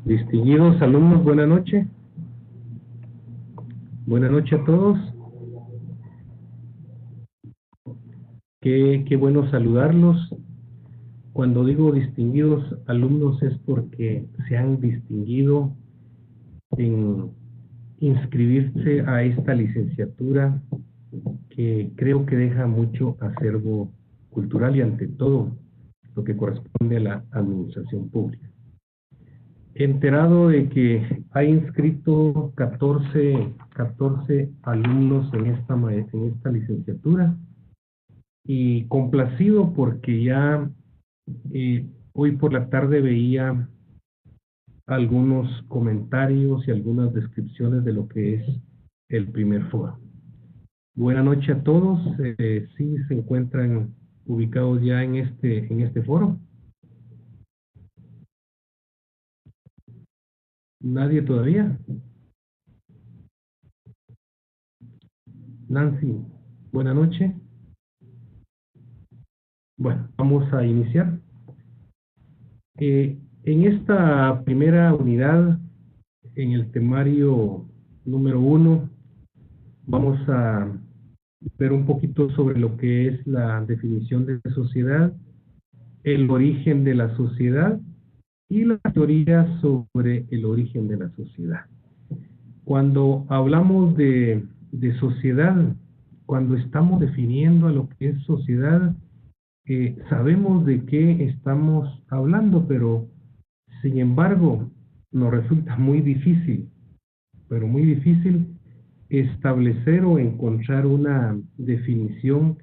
Distinguidos alumnos, buena noche. Buenas noches a todos. Qué bueno saludarlos. Cuando digo distinguidos alumnos es porque se han distinguido en inscribirse a esta licenciatura que creo que deja mucho acervo cultural y ante todo lo que corresponde a la administración pública. He enterado de que hay inscrito 14 alumnos en esta licenciatura y complacido porque ya hoy por la tarde veía algunos comentarios y algunas descripciones de lo que es el primer foro. Buenas noches a todos. Sí se encuentran ubicados ya en este foro. ¿Nadie todavía? Nancy, buenas noches. Bueno, vamos a iniciar. En esta primera unidad, en el temario número 1, vamos a ver un poquito sobre lo que es la definición de sociedad, el origen de la sociedad y la teoría sobre el origen de la sociedad. Cuando hablamos de sociedad, cuando estamos definiendo a lo que es sociedad, sabemos de qué estamos hablando, pero sin embargo nos resulta muy difícil, pero muy difícil establecer o encontrar una definición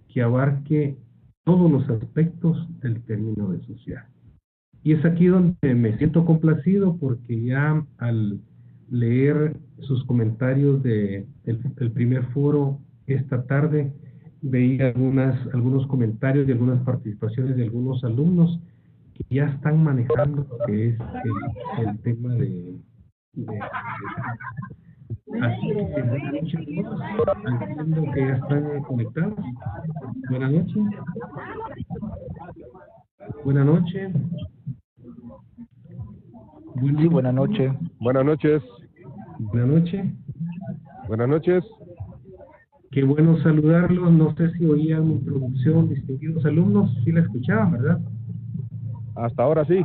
que abarque todos los aspectos del término de sociedad. Y es aquí donde me siento complacido porque ya al leer sus comentarios del primer foro esta tarde, veía algunos comentarios y algunas participaciones de algunos alumnos que ya están manejando lo que es el tema de así que buenas noches a todos. Entiendo que ya están conectados. Buenas noches. Buenas noches. Sí, buenas noches. Buenas noches. Buenas noches. Buenas noches. Qué bueno saludarlos. No sé si oían mi introducción, distinguidos alumnos. Sí la escuchaban, ¿verdad? Hasta ahora sí.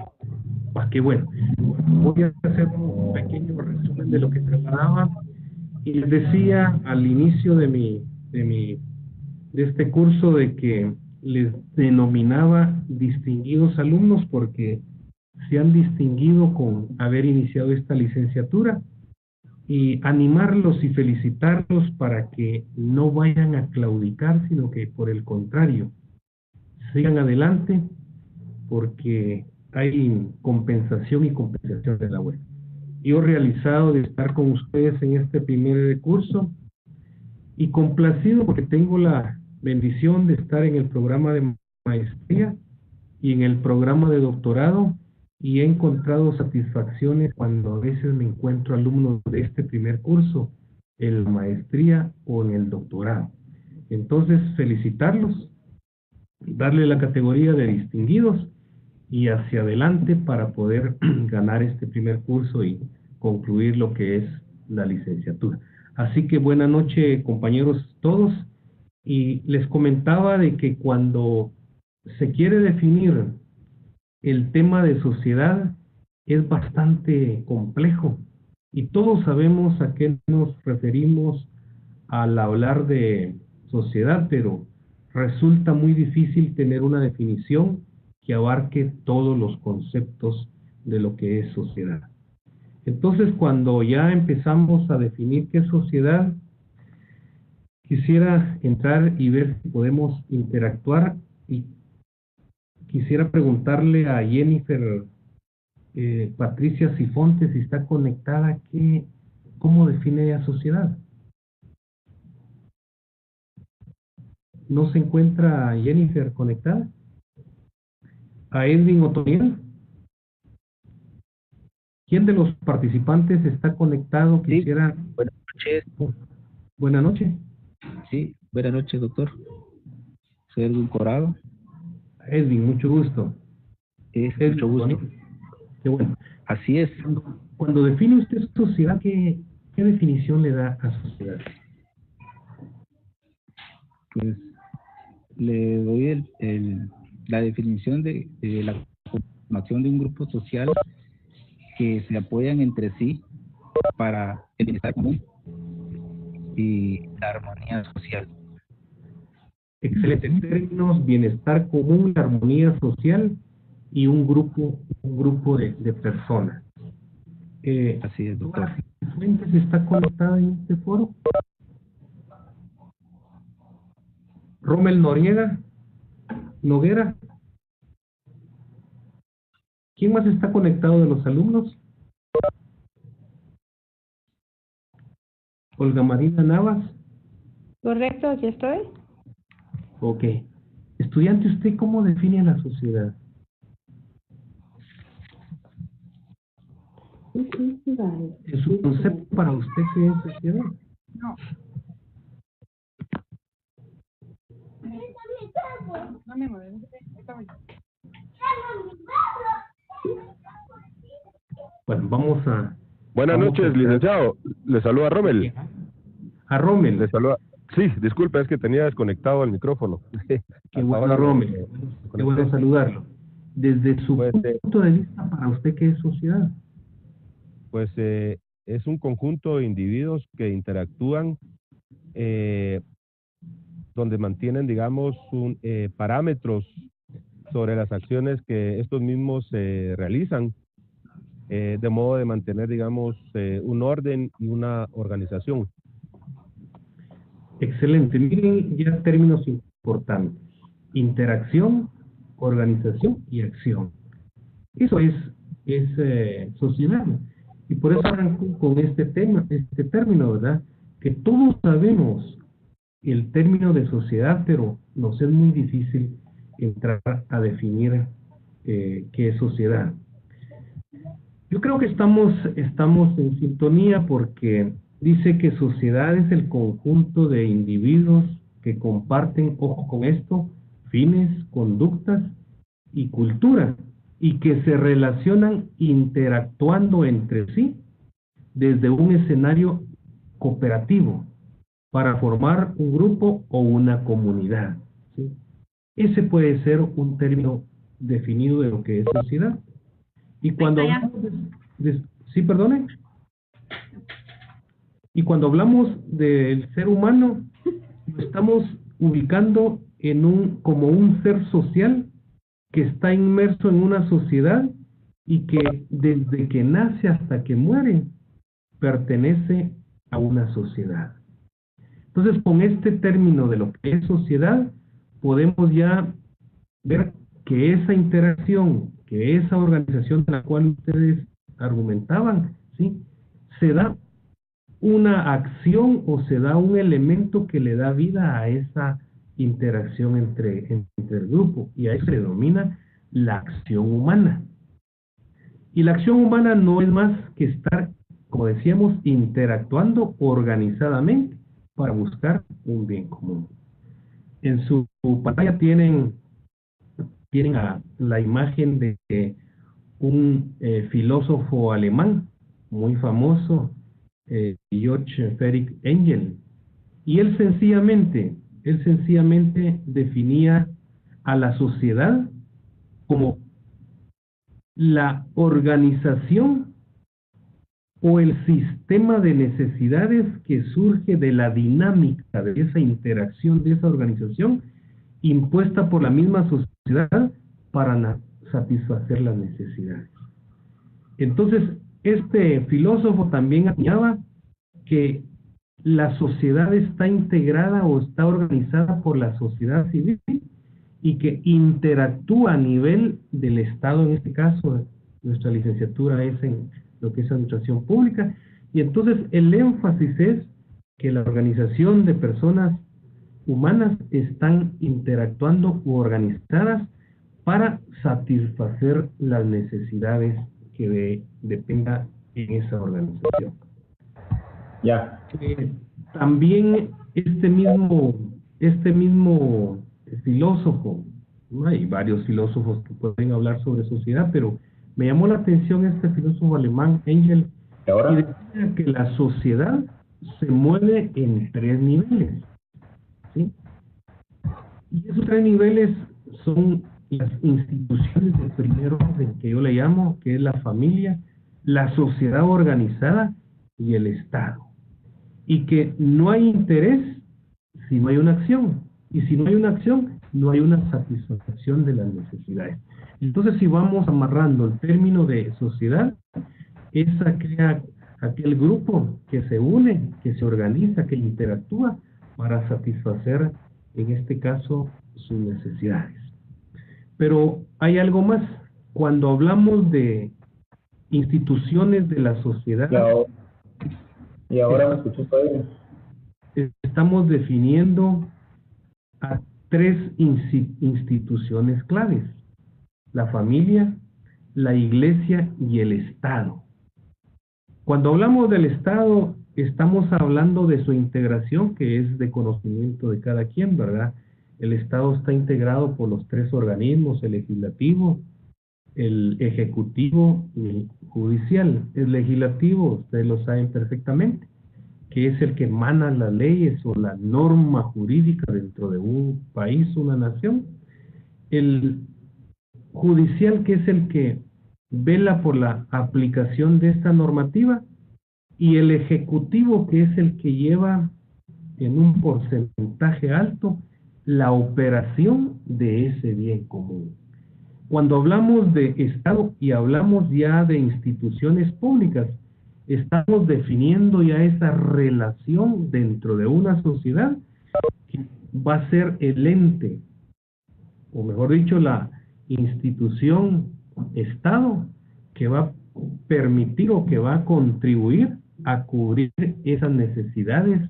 Ah, qué bueno. Voy a hacer un pequeño resumen de lo que trataba. Y les decía al inicio de este curso de que les denominaba distinguidos alumnos porque se han distinguido con haber iniciado esta licenciatura, y animarlos y felicitarlos para que no vayan a claudicar, sino que por el contrario, sigan adelante porque hay compensación y compensación de la web. Yo realizado de estar con ustedes en este primer curso y complacido porque tengo la bendición de estar en el programa de maestría y en el programa de doctorado, y he encontrado satisfacciones cuando a veces me encuentro alumnos de este primer curso en la maestría o en el doctorado. Entonces, felicitarlos, darle la categoría de distinguidos y hacia adelante para poder ganar este primer curso y concluir lo que es la licenciatura. Así que buena noche, compañeros todos, y les comentaba de que cuando se quiere definir el tema de sociedad es bastante complejo y todos sabemos a qué nos referimos al hablar de sociedad, pero resulta muy difícil tener una definición que abarque todos los conceptos de lo que es sociedad. Entonces, cuando ya empezamos a definir qué es sociedad, quisiera entrar y ver si podemos interactuar, y quisiera preguntarle a Jennifer Patricia Sifonte si está conectada, ¿cómo define ella sociedad? ¿No se encuentra Jennifer conectada? ¿A Edwin Otoniel? ¿Quién de los participantes está conectado? Quisiera... Sí, buenas noches. Buenas noches. Sí, buenas noches, doctor. Soy Edwin Corado. Edwin, mucho gusto. Mucho gusto. Qué bueno. Así es. Cuando define usted sociedad, ¿qué definición le da a sociedad? Pues le doy la definición de la conformación de un grupo social que se apoyan entre sí para el bienestar común y la armonía social. Excelente. Términos: bienestar común, la armonía social y un grupo de personas. Así es, doctor. ¿Todas las fuentes está conectada en este foro? Rommel Noguera. ¿Quién más está conectado de los alumnos? Olga Marina Navas. Correcto, aquí estoy. Ok. Estudiante, ¿usted cómo define a la sociedad? ¿En su concepto para usted qué es sociedad? No. No me mueves. Bueno, vamos a... Buenas vamos noches, a- licenciado. Le saluda Rommel. A Rommel. Le saluda. Sí, disculpe, es que tenía desconectado el micrófono. Qué Hasta bueno, ahora Rommel. me Qué bueno conecté. saludarlo. Desde su Pues, punto de vista, para usted, ¿qué es sociedad? Pues es un conjunto de individuos que interactúan, donde mantienen, digamos, parámetros sobre las acciones que estos mismos realizan, de modo de mantener, digamos, un orden y una organización. Excelente. Miren ya términos importantes: interacción, organización y acción. Eso es sociedad. Y por eso arranco con este término, ¿verdad? Que todos sabemos el término de sociedad, pero nos es muy difícil entrar a definir qué es sociedad. Yo creo que estamos en sintonía, porque dice que sociedad es el conjunto de individuos que comparten, ojo con esto, fines, conductas y cultura, y que se relacionan interactuando entre sí desde un escenario cooperativo para formar un grupo o una comunidad, ¿sí? Ese puede ser un término definido de lo que es sociedad. Y cuando hablamos sí, perdone. Y cuando hablamos del ser humano, lo estamos ubicando como un ser social que está inmerso en una sociedad y que desde que nace hasta que muere pertenece a una sociedad. Entonces, con este término de lo que es sociedad, podemos ya ver que esa interacción, que esa organización de la cual ustedes argumentaban, ¿sí?, se da una acción o se da un elemento que le da vida a esa interacción entre el grupo, y a eso se denomina la acción humana. Y la acción humana no es más que estar, como decíamos, interactuando organizadamente para buscar un bien común. En su pantalla tienen la imagen de un filósofo alemán muy famoso, George Friedrich Engel, y él sencillamente definía a la sociedad como la organización o el sistema de necesidades que surge de la dinámica de esa interacción, de esa organización impuesta por la misma sociedad para satisfacer las necesidades. Entonces, este filósofo también añadía que la sociedad está integrada o está organizada por la sociedad civil y que interactúa a nivel del Estado. En este caso, nuestra licenciatura es en lo que es administración pública, y entonces el énfasis es que la organización de personas humanas están interactuando u organizadas para satisfacer las necesidades que dependa en esa organización. Ya. También este mismo filósofo, ¿no? Hay varios filósofos que pueden hablar sobre sociedad, pero Me llamó la atención este filósofo alemán, Engel, ¿Y y ahora? decía que la sociedad se mueve en 3 niveles, ¿sí? Y esos 3 niveles son las instituciones de primer orden, que yo le llamo, que es la familia, la sociedad organizada y el Estado. Y que no hay interés si no hay una acción. Y si no hay una acción, no hay una satisfacción de las necesidades. Entonces, si vamos amarrando el término de sociedad, es aquel grupo que se une, que se organiza, que interactúa para satisfacer, en este caso, sus necesidades. Pero hay algo más. Cuando hablamos de instituciones de la sociedad, ¿Y ahora me escuchó todavía? estamos definiendo a 3 instituciones claves: la familia, la iglesia y el Estado. Cuando hablamos del Estado, estamos hablando de su integración, que es de conocimiento de cada quien, ¿verdad? El Estado está integrado por los 3 organismos: el legislativo, el ejecutivo y el judicial. El legislativo, ustedes lo saben perfectamente, que es el que emana las leyes o la norma jurídica dentro de un país, una nación. El judicial, que es el que vela por la aplicación de esta normativa, y el ejecutivo, que es el que lleva en un porcentaje alto la operación de ese bien común. Cuando hablamos de Estado y hablamos ya de instituciones públicas, estamos definiendo ya esa relación dentro de una sociedad que va a ser el ente, o mejor dicho, la institución Estado, que va a permitir o que va a contribuir a cubrir esas necesidades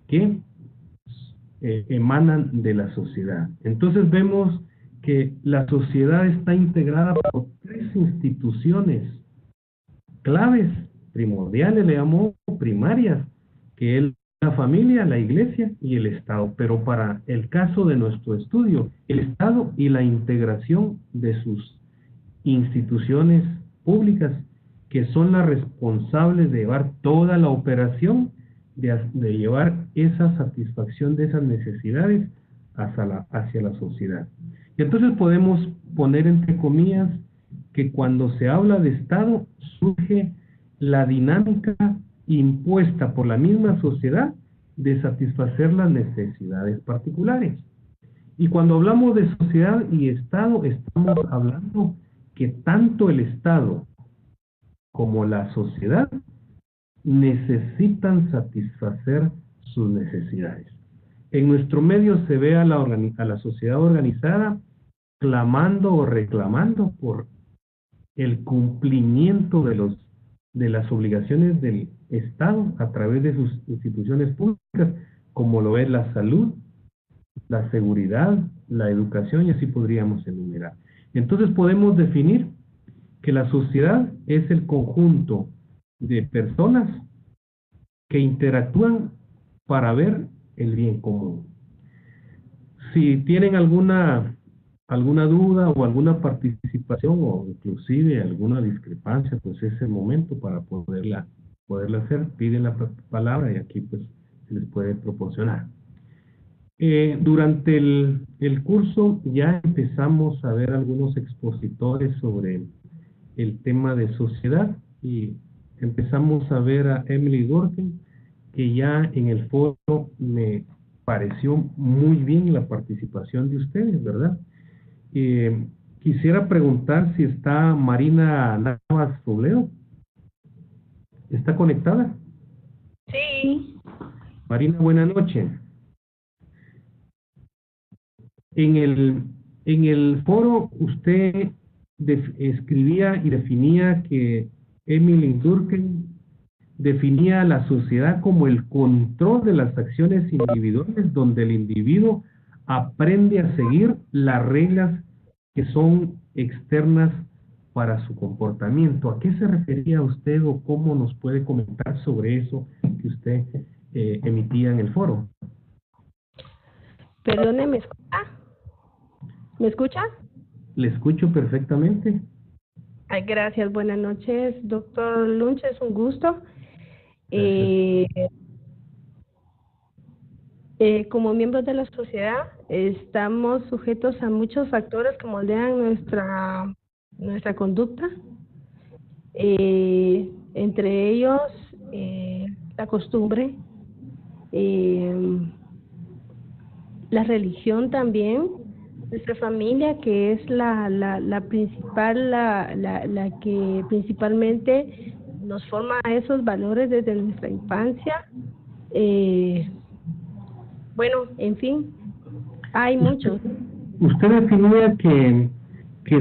que emanan de la sociedad. Entonces vemos que la sociedad está integrada por 3 instituciones claves, primordiales, le llamo primarias, que es la familia, la iglesia y el Estado. Pero para el caso de nuestro estudio, el Estado y la integración de sus instituciones públicas, que son las responsables de llevar toda la operación, de llevar esa satisfacción de esas necesidades hacia la sociedad. Y entonces podemos poner entre comillas que cuando se habla de Estado surge la dinámica impuesta por la misma sociedad de satisfacer las necesidades particulares. Y cuando hablamos de sociedad y Estado, estamos hablando que tanto el Estado como la sociedad necesitan satisfacer sus necesidades. En nuestro medio se ve a la sociedad organizada clamando o reclamando por el cumplimiento de las obligaciones del Estado a través de sus instituciones públicas, como lo es la salud, la seguridad, la educación, y así podríamos enumerar. Entonces podemos definir que la sociedad es el conjunto de personas que interactúan para ver el bien común. Si tienen alguna duda o alguna participación o inclusive alguna discrepancia, pues es el momento para poderla hacer. Piden la palabra y aquí pues se les puede proporcionar. Durante el curso ya empezamos a ver algunos expositores sobre el tema de sociedad y empezamos a ver a Emily Durkheim, que ya en el foro me pareció muy bien la participación de ustedes, ¿verdad? Quisiera preguntar si está Marina Navas Robledo. ¿Está conectada? Sí. Marina, buena noche. En el foro usted escribía y definía que Emily Durkheim definía a la sociedad como el control de las acciones individuales, donde el individuo aprende a seguir las reglas que son externas para su comportamiento. ¿A qué se refería usted o cómo nos puede comentar sobre eso que usted emitía en el foro? Perdone, ¿me escucha? ¿Me escucha? Le escucho perfectamente. Ay, gracias, buenas noches, doctor Lunch, es un gusto. Como miembros de la sociedad, estamos sujetos a muchos factores que moldean nuestra conducta. Entre ellos, la costumbre, la religión también, nuestra familia, que es la principal, la que principalmente nos forma esos valores desde nuestra infancia. Bueno, en fin, hay muchos. Usted definía que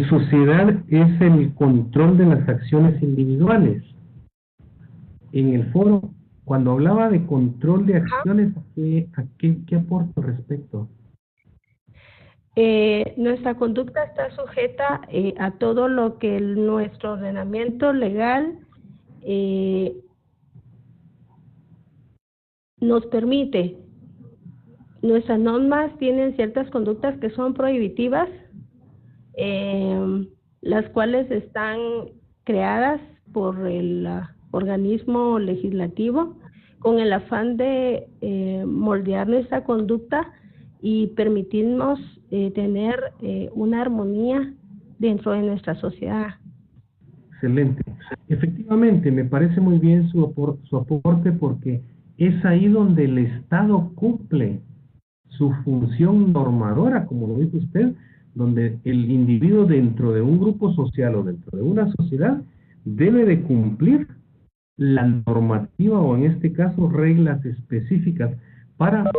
sociedad es el control de las acciones individuales. En el foro, cuando hablaba de control de acciones, ¿a qué aporto respecto? Nuestra conducta está sujeta a todo lo que nuestro ordenamiento legal nos permite. Nuestras normas tienen ciertas conductas que son prohibitivas, las cuales están creadas por el organismo legislativo con el afán de moldear nuestra conducta y permitirnos tener una armonía dentro de nuestra sociedad. Excelente. Efectivamente, me parece muy bien su aporte, porque es ahí donde el Estado cumple su función normadora, como lo dice usted, donde el individuo dentro de un grupo social o dentro de una sociedad debe de cumplir la normativa, o en este caso reglas específicas, para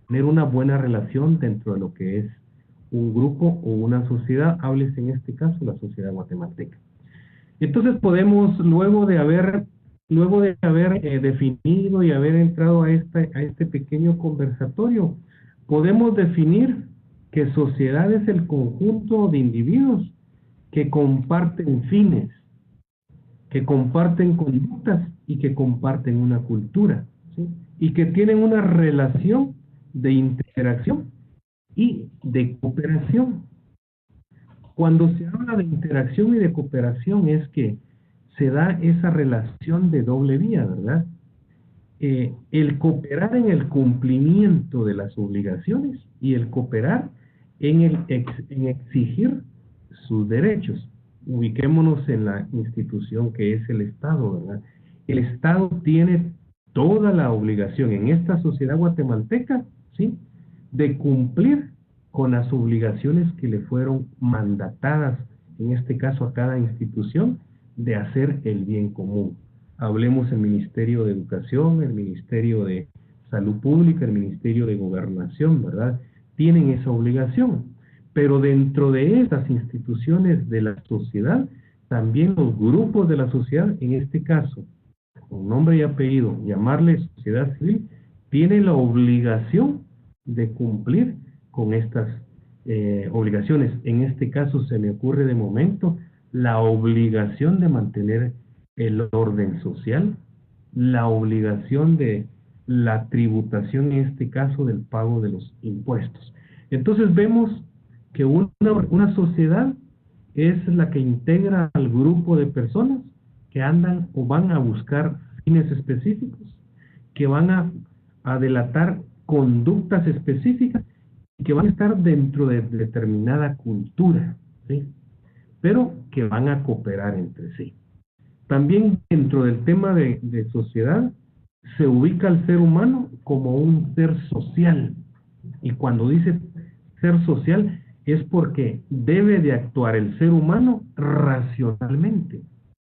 tener una buena relación dentro de lo que es un grupo o una sociedad. Háblese en este caso la sociedad guatemalteca. Entonces podemos, luego de haber definido y haber entrado a este pequeño conversatorio, podemos definir que sociedad es el conjunto de individuos que comparten fines, que comparten conductas y que comparten una cultura, ¿sí? Y que tienen una relación de interacción y de cooperación. Cuando se habla de interacción y de cooperación, es que se da esa relación de doble vía, ¿verdad? El cooperar en el cumplimiento de las obligaciones y el cooperar en exigir sus derechos. Ubiquémonos en la institución que es el Estado, ¿verdad? El Estado tiene toda la obligación en esta sociedad guatemalteca, ¿sí?, de cumplir con las obligaciones que le fueron mandatadas, en este caso a cada institución, de hacer el bien común. Hablemos del Ministerio de Educación, el Ministerio de Salud Pública, el Ministerio de Gobernación, ¿verdad? Tienen esa obligación. Pero dentro de esas instituciones de la sociedad, también los grupos de la sociedad, en este caso, con nombre y apellido, llamarle sociedad civil, tienen la obligación de cumplir con estas obligaciones. En este caso se me ocurre de momento la obligación de mantener el orden social, la obligación de la tributación, en este caso del pago de los impuestos. Entonces vemos que una sociedad es la que integra al grupo de personas que andan o van a buscar fines específicos, que van a delatar conductas específicas y que van a estar dentro de determinada cultura, ¿sí?, pero que van a cooperar entre sí. También dentro del tema de sociedad se ubica al ser humano como un ser social, y cuando dice ser social es porque debe de actuar el ser humano racionalmente,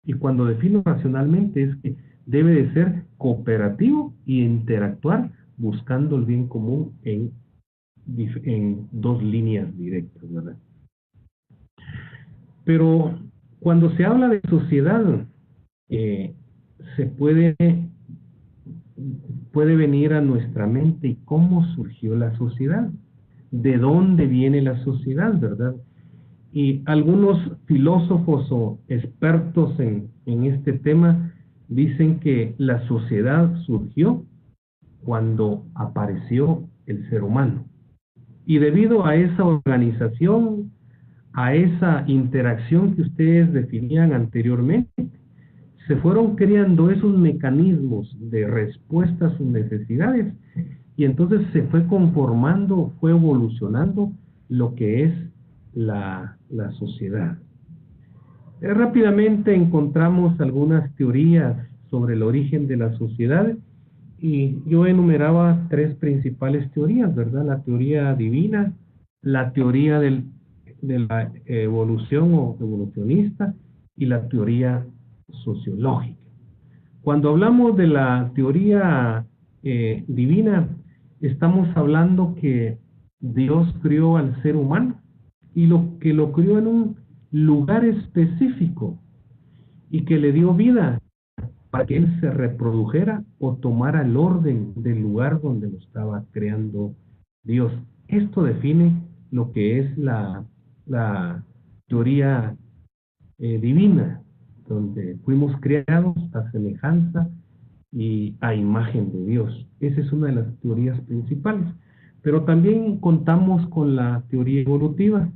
y cuando defino racionalmente es que debe de ser cooperativo y interactuar buscando el bien común en dos líneas directas, ¿verdad? Pero cuando se habla de sociedad, se puede venir a nuestra mente y cómo surgió la sociedad, de dónde viene la sociedad, ¿verdad? Y algunos filósofos o expertos en este tema dicen que la sociedad surgió cuando apareció el ser humano. Y debido a esa organización, a esa interacción que ustedes definían anteriormente, se fueron creando esos mecanismos de respuesta a sus necesidades y entonces se fue conformando, fue evolucionando lo que es la sociedad. Rápidamente encontramos algunas teorías sobre el origen de la sociedad y yo enumeraba tres principales teorías, ¿verdad? La teoría divina, la teoría de la evolución o evolucionista y la teoría sociológica. Cuando hablamos de la teoría divina, estamos hablando que Dios crió al ser humano y lo crió en un lugar específico y que le dio vida para que él se reprodujera o tomara el orden del lugar donde lo estaba creando Dios. Esto define lo que es la teoría divina, donde fuimos creados a semejanza y a imagen de Dios. Esa es una de las teorías principales. Pero también contamos con la teoría evolutiva.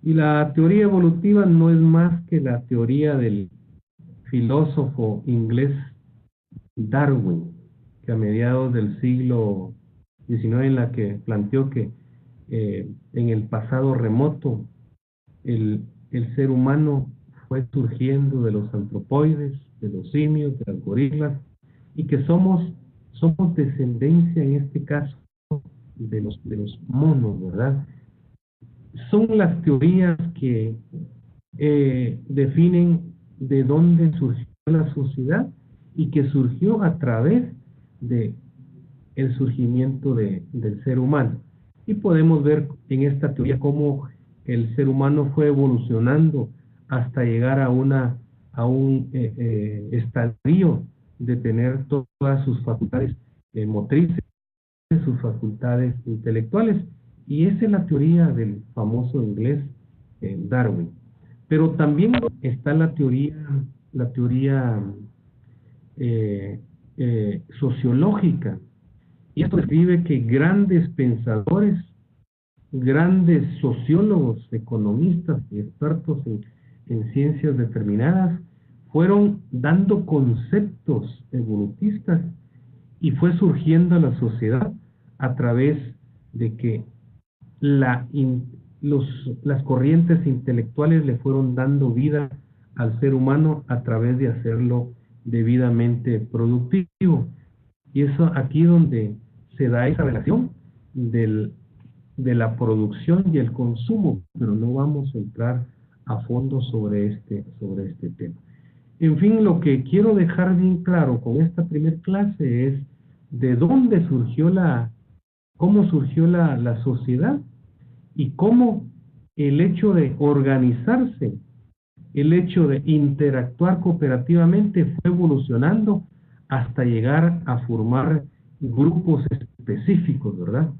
Y la teoría evolutiva no es más que la teoría del filósofo inglés Darwin, que a mediados del siglo XIX en la que planteó que en el pasado remoto el ser humano fue surgiendo de los antropoides, de los simios, de las gorilas, y que somos descendencia en este caso de los monos, ¿verdad? Son las teorías que definen de dónde surgió la sociedad y que surgió a través de el surgimiento del ser humano. Y podemos ver en esta teoría cómo el ser humano fue evolucionando hasta llegar a un estadio de tener todas sus facultades motrices, sus facultades intelectuales. Y esa es la teoría del famoso inglés Darwin. Pero también está la teoría sociológica. Y esto describe que grandes pensadores, grandes sociólogos, economistas y expertos en ciencias determinadas fueron dando conceptos evolutistas y fue surgiendo la sociedad a través de que las corrientes intelectuales le fueron dando vida al ser humano a través de hacerlo debidamente productivo. Y eso aquí donde se da esa relación de la producción y el consumo, pero no vamos a entrar a fondo sobre este tema. En fin, lo que quiero dejar bien claro con esta primer clase es de dónde surgió cómo surgió la sociedad y cómo el hecho de organizarse, el hecho de interactuar cooperativamente fue evolucionando hasta llegar a formar grupos específicos, ¿verdad?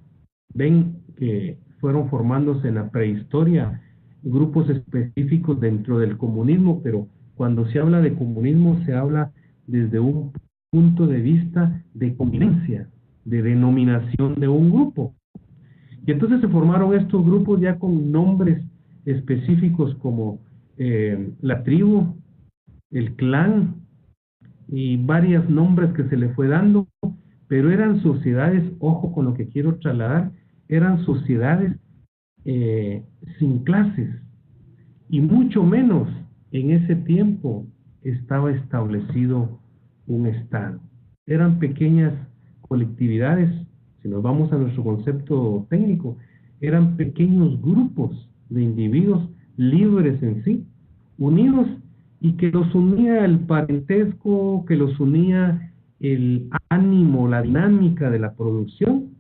Ven que fueron formándose en la prehistoria grupos específicos dentro del comunismo, pero cuando se habla de comunismo se habla desde un punto de vista de convivencia, de denominación de un grupo. Y entonces se formaron estos grupos ya con nombres específicos como la tribu, el clan y varios nombres que se le fue dando, pero eran sociedades, ojo con lo que quiero trasladar, eran sociedades sin clases y mucho menos en ese tiempo estaba establecido un Estado. Eran pequeñas colectividades, si nos vamos a nuestro concepto técnico, eran pequeños grupos de individuos libres en sí, unidos, y que los unía el parentesco, que los unía el ánimo, la dinámica de la producción,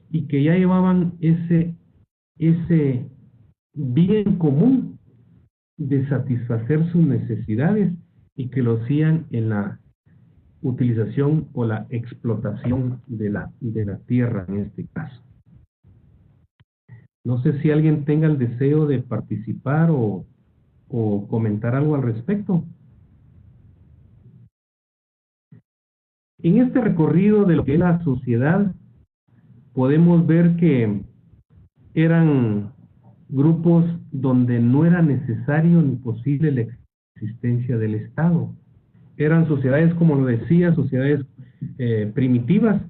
y que ya llevaban ese bien común de satisfacer sus necesidades y que lo hacían en la utilización o la explotación de la tierra en este caso. No sé si alguien tenga el deseo de participar o comentar algo al respecto. En este recorrido de lo que es la sociedad, podemos ver que eran grupos donde no era necesario ni posible la existencia del Estado. Eran sociedades, como lo decía, sociedades primitivas,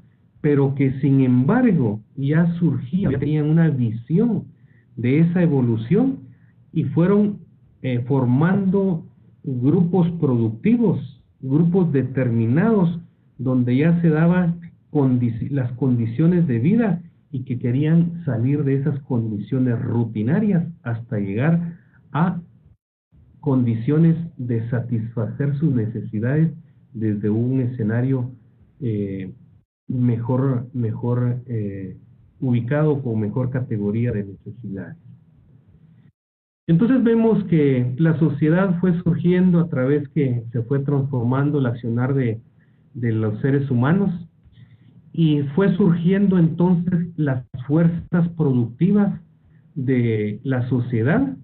pero que sin embargo ya surgían, ya tenían una visión de esa evolución y fueron formando grupos productivos, grupos determinados, donde ya se daban las condiciones de vida y que querían salir de esas condiciones rutinarias hasta llegar a condiciones de satisfacer sus necesidades desde un escenario mejor ubicado, con mejor categoría de necesidades. Entonces vemos que la sociedad fue surgiendo a través que se fue transformando el accionar de los seres humanos, y fue surgiendo entonces las fuerzas productivas de la sociedad,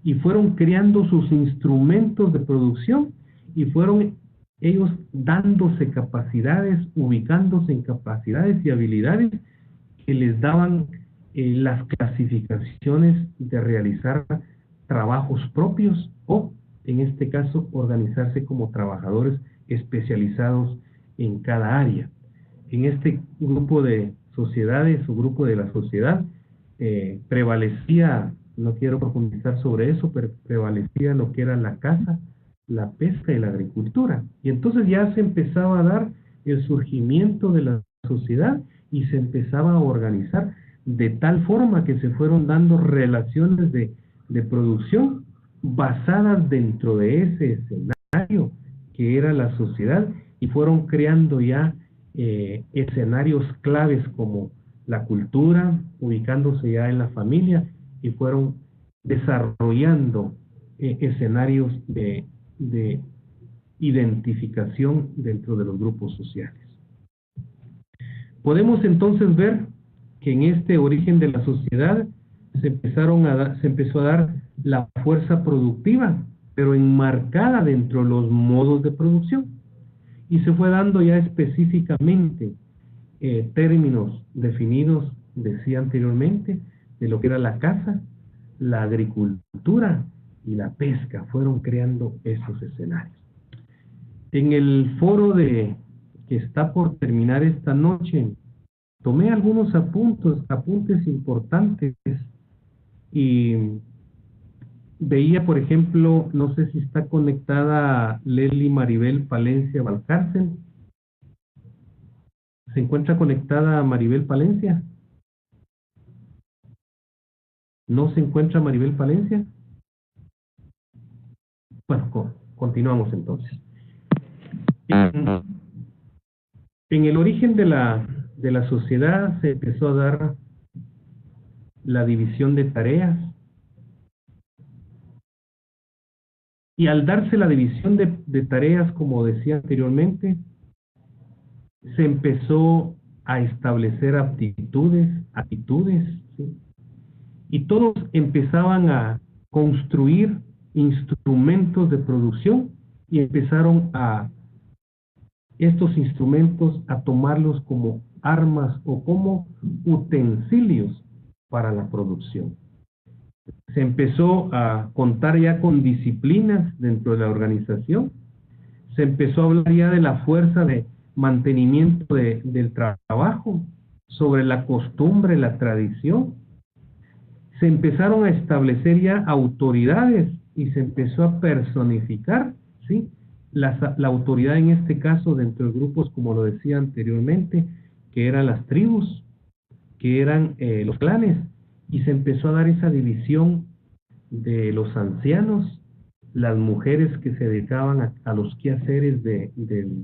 y fueron creando sus instrumentos de producción, y fueron ellos dándose capacidades, ubicándose en capacidades y habilidades que les daban las clasificaciones de realizar trabajos propios, o en este caso organizarse como trabajadores especializados en cada área. En este grupo de sociedades o grupo de la sociedad prevalecía, no quiero profundizar sobre eso, pero prevalecía lo que era la caza, la pesca y la agricultura. Y entonces ya se empezaba a dar el surgimiento de la sociedad y se empezaba a organizar de tal forma que se fueron dando relaciones de producción basadas dentro de ese escenario que era la sociedad, y fueron creando ya escenarios claves como la cultura, ubicándose ya en la familia, y fueron desarrollando escenarios de identificación dentro de los grupos sociales. Podemos entonces ver que en este origen de la sociedad se empezó a dar la fuerza productiva, pero enmarcada dentro de los modos de producción, y se fue dando ya específicamente términos definidos, decía anteriormente, de lo que era la caza, la agricultura y la pesca. Fueron creando esos escenarios. En el foro que está por terminar esta noche, tomé algunos apuntes importantes, y veía, por ejemplo, no sé si está conectada Leslie Maribel Palencia Valcárcel. ¿Se encuentra conectada Maribel Palencia? ¿No se encuentra Maribel Palencia? Bueno, continuamos entonces. En el origen de la sociedad se empezó a dar la división de tareas, y al darse la división de tareas, como decía anteriormente, se empezó a establecer aptitudes, ¿sí? Y todos empezaban a construir instrumentos de producción, y empezaron estos instrumentos a tomarlos como armas o como utensilios para la producción. Se empezó a contar ya con disciplinas dentro de la organización. Se empezó a hablar ya de la fuerza de mantenimiento del trabajo, sobre la costumbre, la tradición. Se empezaron a establecer ya autoridades, y se empezó a personificar, ¿sí?, la autoridad, en este caso dentro de grupos, como lo decía anteriormente, que eran las tribus, que eran los clanes, y se empezó a dar esa división de los ancianos, las mujeres que se dedicaban a los quehaceres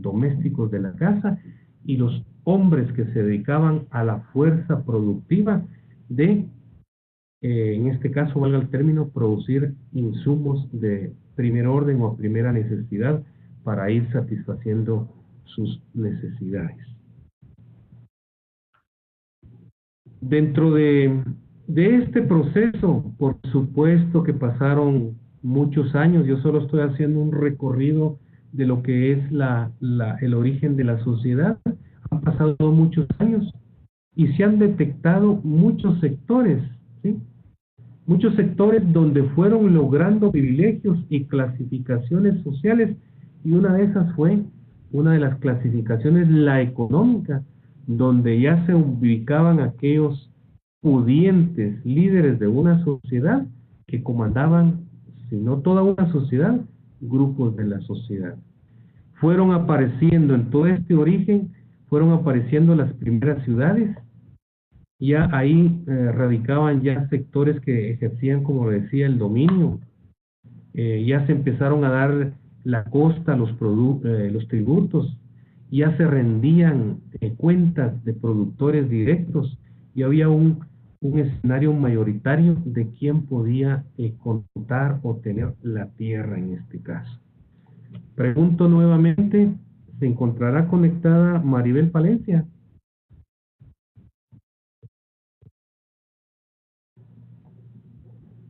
domésticos de la casa, y los hombres que se dedicaban a la fuerza productiva de, en este caso, valga el término, producir insumos de primer orden o primera necesidad para ir satisfaciendo sus necesidades. Dentro de este proceso, por supuesto que pasaron muchos años. Yo solo estoy haciendo un recorrido de lo que es el origen de la sociedad. Han pasado muchos años y se han detectado muchos sectores, ¿sí?, muchos sectores donde fueron logrando privilegios y clasificaciones sociales, y una de esas fue una de las clasificaciones, la económica, donde ya se ubicaban aquellos pudientes líderes de una sociedad que comandaban, si no toda una sociedad, grupos de la sociedad. Fueron apareciendo en todo este origen, fueron apareciendo las primeras ciudades. Ya ahí radicaban ya sectores que ejercían, como decía, el dominio. Ya se empezaron a dar la costa, los tributos, ya se rendían cuentas de productores directos, y había un escenario mayoritario de quién podía contar o tener la tierra en este caso. Pregunto nuevamente, ¿se encontrará conectada Maribel Palencia?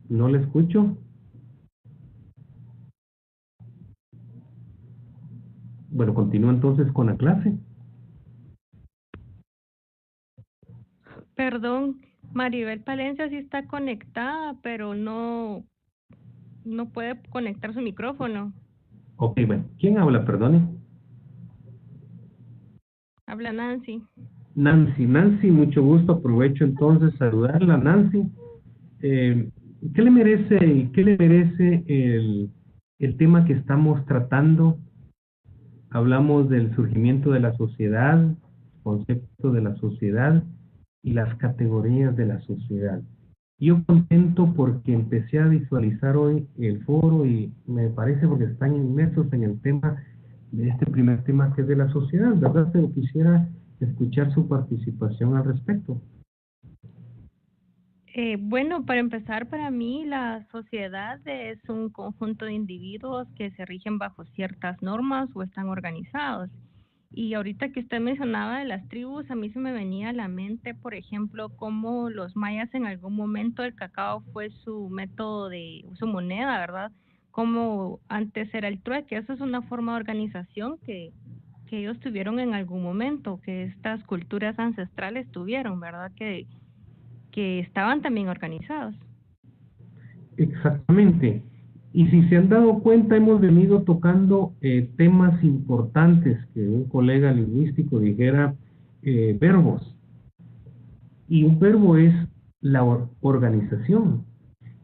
No la escucho. Bueno, continúo entonces con la clase. Perdón, Maribel Palencia sí está conectada, pero no puede conectar su micrófono. Ok, bueno. ¿Quién habla, perdone? Habla Nancy. Nancy, mucho gusto. Aprovecho entonces saludarla, Nancy. ¿Qué le merece el tema que estamos tratando? Hablamos del surgimiento de la sociedad, concepto de la sociedad y las categorías de la sociedad. Yo contento porque empecé a visualizar hoy el foro, y me parece porque están inmersos en el tema de este primer tema, que es de la sociedad, ¿verdad? Pero quisiera escuchar su participación al respecto. Bueno, para empezar, para mí la sociedad es un conjunto de individuos que se rigen bajo ciertas normas o están organizados. Y ahorita que usted mencionaba de las tribus, a mí se me venía a la mente, por ejemplo, cómo los mayas en algún momento el cacao fue su método su moneda, ¿verdad? Como antes era el trueque. Eso es una forma de organización que ellos tuvieron en algún momento, que estas culturas ancestrales tuvieron, ¿verdad? Que estaban también organizados. Exactamente. Y si se han dado cuenta, hemos venido tocando temas importantes, que un colega lingüístico dijera verbos. Y un verbo es la organización.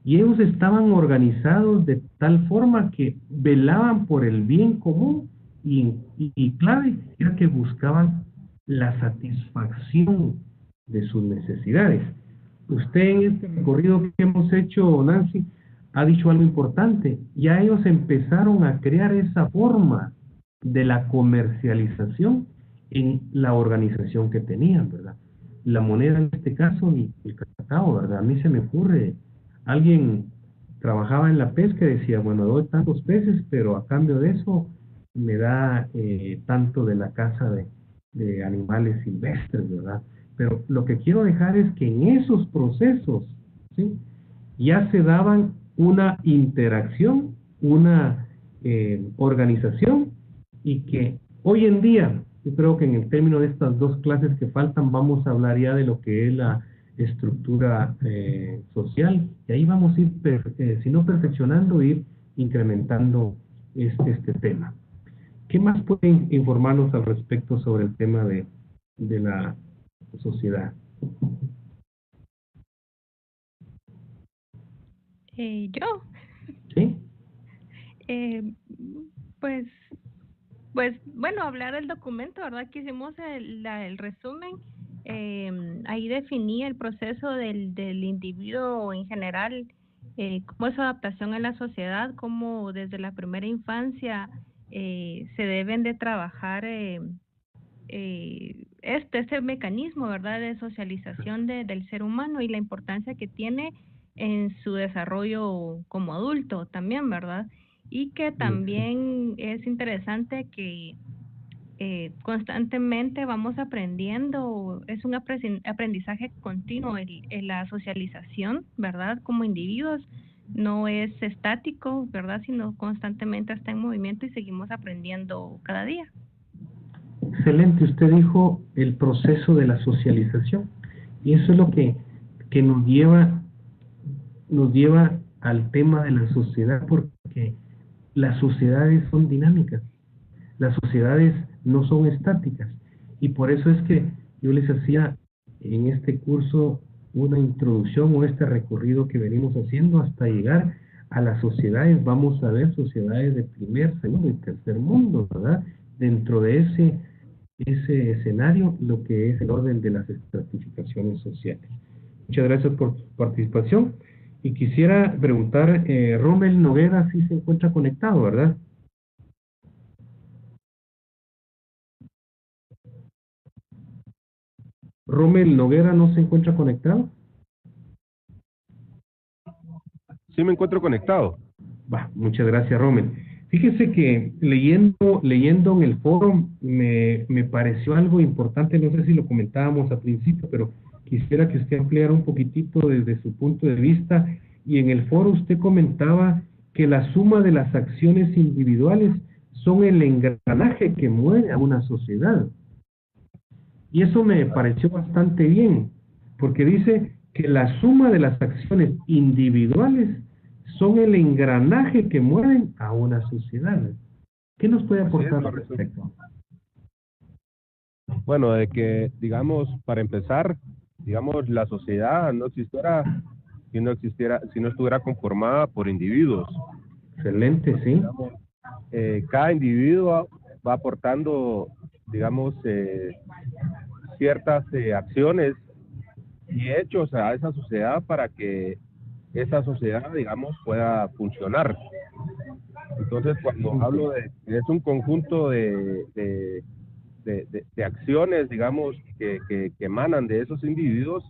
Y ellos estaban organizados de tal forma que velaban por el bien común, y clave era que buscaban la satisfacción de sus necesidades. Usted, en este recorrido que hemos hecho, Nancy, ha dicho algo importante. Ya ellos empezaron a crear esa forma de la comercialización en la organización que tenían, ¿verdad? La moneda, en este caso, y el cacao, ¿verdad? A mí se me ocurre, alguien trabajaba en la pesca y decía, bueno, doy tantos peces, pero a cambio de eso me da tanto de la caza de animales silvestres, ¿verdad? Pero lo que quiero dejar es que en esos procesos, ¿sí?, ya se daban una interacción, una organización, y que hoy en día, yo creo que en el término de estas dos clases que faltan, vamos a hablar ya de lo que es la estructura social, y ahí vamos a ir, si no perfeccionando, ir incrementando este tema. ¿Qué más pueden informarnos al respecto sobre el tema de la sociedad? ¿Yo? ¿Sí? Pues, bueno, hablar del documento, ¿verdad? Que hicimos el resumen. Ahí definí el proceso del individuo en general, cómo es su adaptación a la sociedad, cómo desde la primera infancia se deben de trabajar este mecanismo, ¿verdad?, de socialización del ser humano, y la importancia que tiene en su desarrollo como adulto también, ¿verdad? Y que también es interesante que constantemente vamos aprendiendo, es un aprendizaje continuo en la socialización, ¿verdad? Como individuos, no es estático, ¿verdad? Sino constantemente está en movimiento y seguimos aprendiendo cada día. Excelente, usted dijo el proceso de la socialización, y eso es lo que nos lleva nos lleva al tema de la sociedad, porque las sociedades son dinámicas, las sociedades no son estáticas, y por eso es que yo les hacía en este curso una introducción o este recorrido que venimos haciendo hasta llegar a las sociedades. Vamos a ver sociedades de primer, segundo y tercer mundo, ¿verdad? Dentro de ese escenario, lo que es el orden de las estratificaciones sociales. Muchas gracias por su participación. Y quisiera preguntar, Rommel Noguera sí se encuentra conectado, ¿verdad? Rommel Noguera no se encuentra conectado. Sí me encuentro conectado. Muchas gracias, Rommel. Fíjese que leyendo en el foro me pareció algo importante, no sé si lo comentábamos al principio, pero quisiera que usted ampliara un poquitito desde su punto de vista. Y en el foro usted comentaba que la suma de las acciones individuales son el engranaje que mueve a una sociedad. Y eso me pareció bastante bien, porque dice que la suma de las acciones individuales son el engranaje que mueven a una sociedad. ¿Qué nos puede aportar al respecto? Bueno, de que, digamos, para empezar, digamos, la sociedad no existiera si no estuviera conformada por individuos. Excelente, sí. Digamos, cada individuo va aportando, digamos, ciertas acciones y hechos a esa sociedad para que esa sociedad, digamos, pueda funcionar. Entonces, cuando hablo de que es un conjunto de acciones, digamos, que emanan de esos individuos,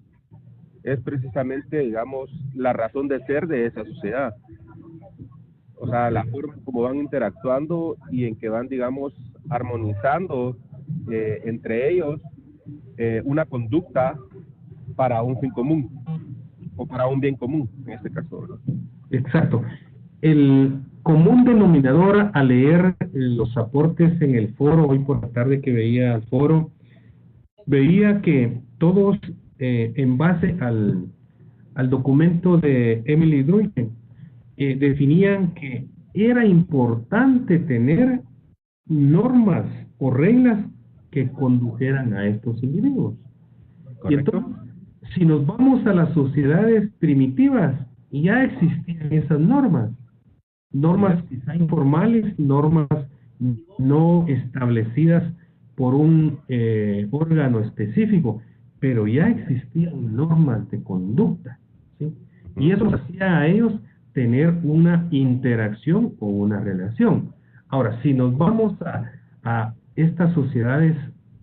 es precisamente, digamos, la razón de ser de esa sociedad. O sea, la forma como van interactuando y en que van, digamos, armonizando entre ellos una conducta para un fin común o para un bien común, en este caso, ¿verdad? Exacto. El común denominador al leer los aportes en el foro, hoy por la tarde que veía el foro, veía que todos, en base al documento de Emily Durkheim, definían que era importante tener normas o reglas que condujeran a estos individuos. ¿Correcto? Y entonces, si nos vamos a las sociedades primitivas, ya existían esas normas quizá informales, normas no establecidas por un órgano específico, pero ya existían normas de conducta, ¿sí? Y eso hacía a ellos tener una interacción o una relación. Ahora, si nos vamos a estas sociedades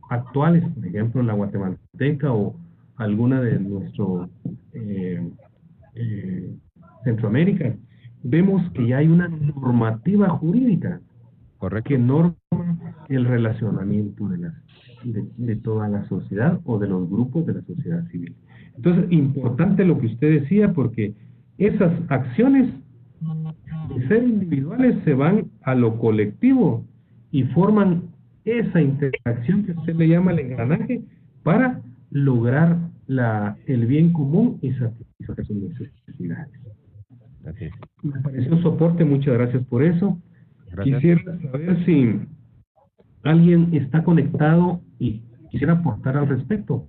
actuales, por ejemplo la guatemalteca o alguna de nuestro Centroamérica, vemos que ya hay una normativa jurídica. Correcto. Que norma el relacionamiento de toda la sociedad o de los grupos de la sociedad civil. Entonces, importante lo que usted decía, porque esas acciones de ser individuales se van a lo colectivo y forman esa interacción que usted le llama el engranaje para lograr el bien común y satisfacer sus necesidades. Así. Me pareció un soporte, muchas gracias por eso. Gracias. Quisiera saber si alguien está conectado y quisiera aportar al respecto.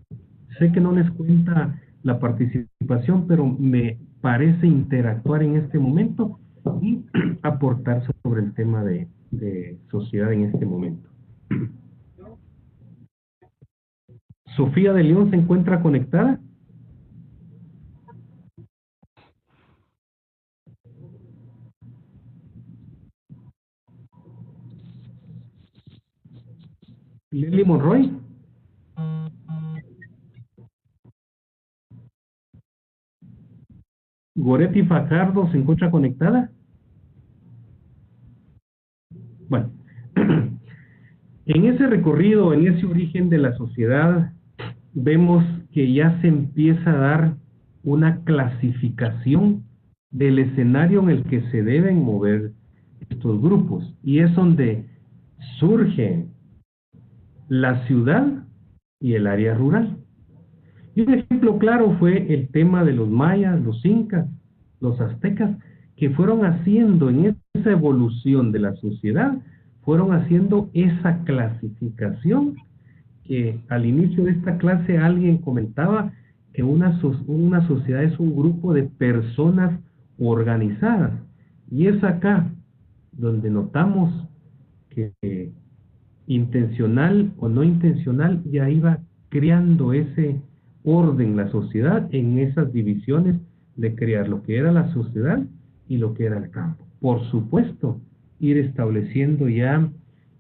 Sé que no les cuenta la participación, pero me parece interactuar en este momento y aportar sobre el tema de sociedad en este momento. Sofía de León se encuentra conectada. Lili Monroy. Goretti Fajardo se encuentra conectada. Bueno, en ese recorrido, en ese origen de la sociedad, vemos que ya se empieza a dar una clasificación del escenario en el que se deben mover estos grupos, y es donde surge la ciudad y el área rural. Y un ejemplo claro fue el tema de los mayas, los incas los aztecas, que fueron haciendo en esa evolución de la sociedad, fueron haciendo esa clasificación, que al inicio de esta clase alguien comentaba que una sociedad es un grupo de personas organizadas, y es acá donde notamos que intencional o no intencional ya iba creando ese orden la sociedad en esas divisiones de crear lo que era la sociedad y lo que era el campo. Por supuesto, ir estableciendo ya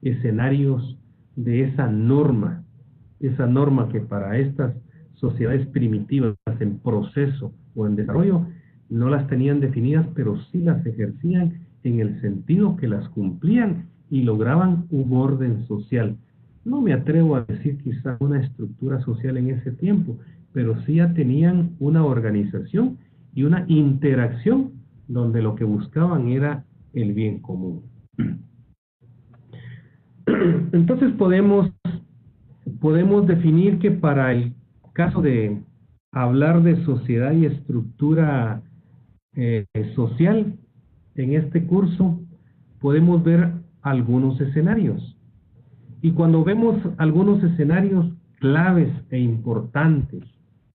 escenarios de esa norma que para estas sociedades primitivas en proceso o en desarrollo no las tenían definidas, pero sí las ejercían en el sentido que las cumplían y lograban un orden social. No me atrevo a decir quizá una estructura social en ese tiempo, pero sí ya tenían una organización y una interacción donde lo que buscaban era el bien común. Entonces podemos definir que para el caso de hablar de sociedad y estructura social, en este curso podemos ver algunos escenarios. Y cuando vemos algunos escenarios claves e importantes,